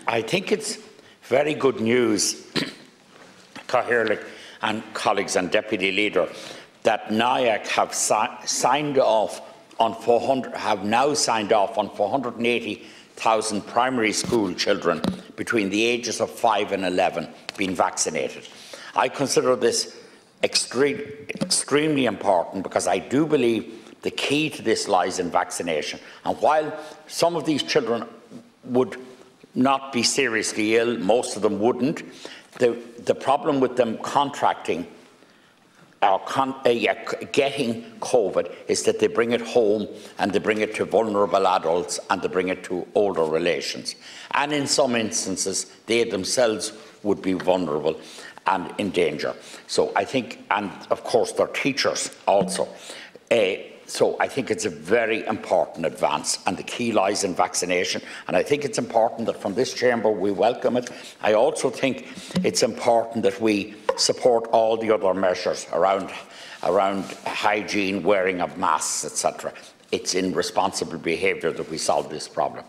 I think it's very good news, Cathaoirleach and colleagues and Deputy Leader, that NIAC have signed off on 480,000 primary school children between the ages of 5 and 11 being vaccinated. I consider this extremely important because I do believe the key to this lies in vaccination. And while some of these children would not be seriously ill, most of them wouldn't, the problem with them contracting or getting COVID is that they bring it home and they bring it to vulnerable adults and they bring it to older relations. And in some instances, they themselves would be vulnerable and in danger. So I think, and of course their teachers also. So I think it's a very important advance, and the key lies in vaccination. And I think it's important that from this chamber we welcome it. I also think it's important that we support all the other measures around hygiene, wearing of masks, etc. It's in responsible behaviour that we solve this problem.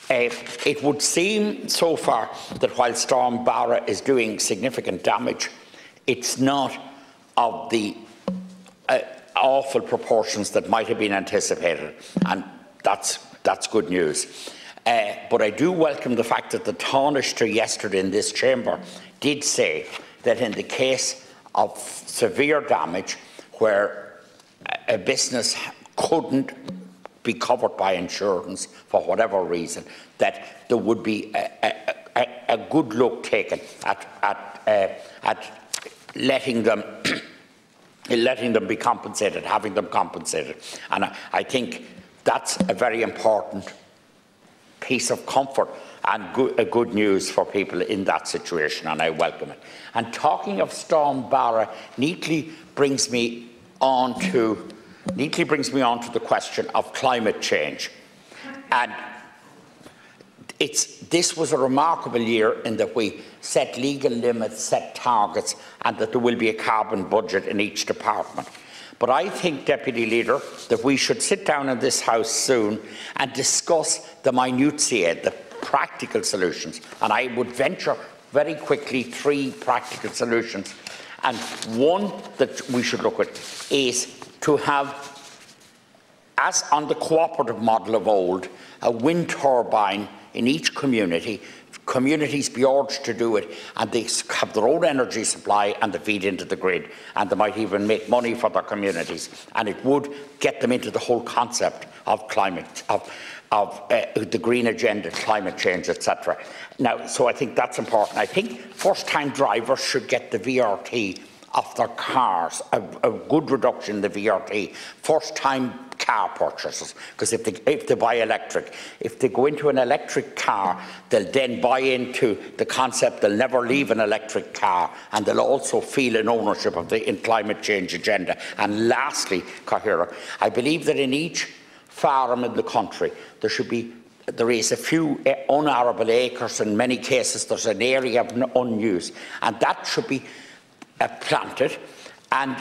It would seem so far that while Storm Barra is doing significant damage, it's not of the awful proportions that might have been anticipated, and that's good news. But I do welcome the fact that the Taoiseach yesterday in this chamber did say that in the case of severe damage where a business couldn't be covered by insurance for whatever reason, that there would be a good look taken at letting them be compensated, having them compensated. And I think that's a very important piece of comfort and good news for people in that situation, and I welcome it. And talking of Storm Barra neatly brings me on to the question of climate change. And this was a remarkable year in that we set legal limits, set targets, and that there will be a carbon budget in each department. But I think, Deputy Leader, that we should sit down in this House soon and discuss the minutiae, the practical solutions. And I would venture very quickly 3 practical solutions. And one that we should look at is to have, as on the cooperative model of old, a wind turbine in each community. Communities be urged to do it, and they have their own energy supply and they feed into the grid, and they might even make money for their communities, and it would get them into the whole concept of climate, of the green agenda, climate change, etc. Now, so I think that's important. I think first-time drivers should get the VRT off their cars, a good reduction in the VRT. First-time car purchases, because if they buy electric, if they go into an electric car, they'll then buy into the concept, they'll never leave an electric car, and they'll also feel an ownership of the climate change agenda. And lastly, Cathaoirleach, I believe that in each farm in the country there is a few unarable acres. In many cases there's an area of unused, and that should be planted, and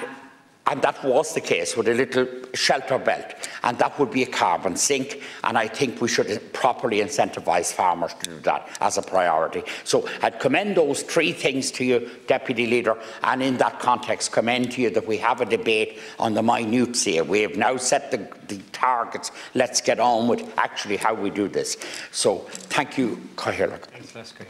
that was the case with a little shelter belt, and that would be a carbon sink, and I think we should properly incentivise farmers to do that as a priority. So I'd commend those 3 things to you, Deputy Leader, and in that context commend to you that we have a debate on the minutiae. We have now set the targets. Let's get on with actually how we do this. So thank you, Cathaoirleach.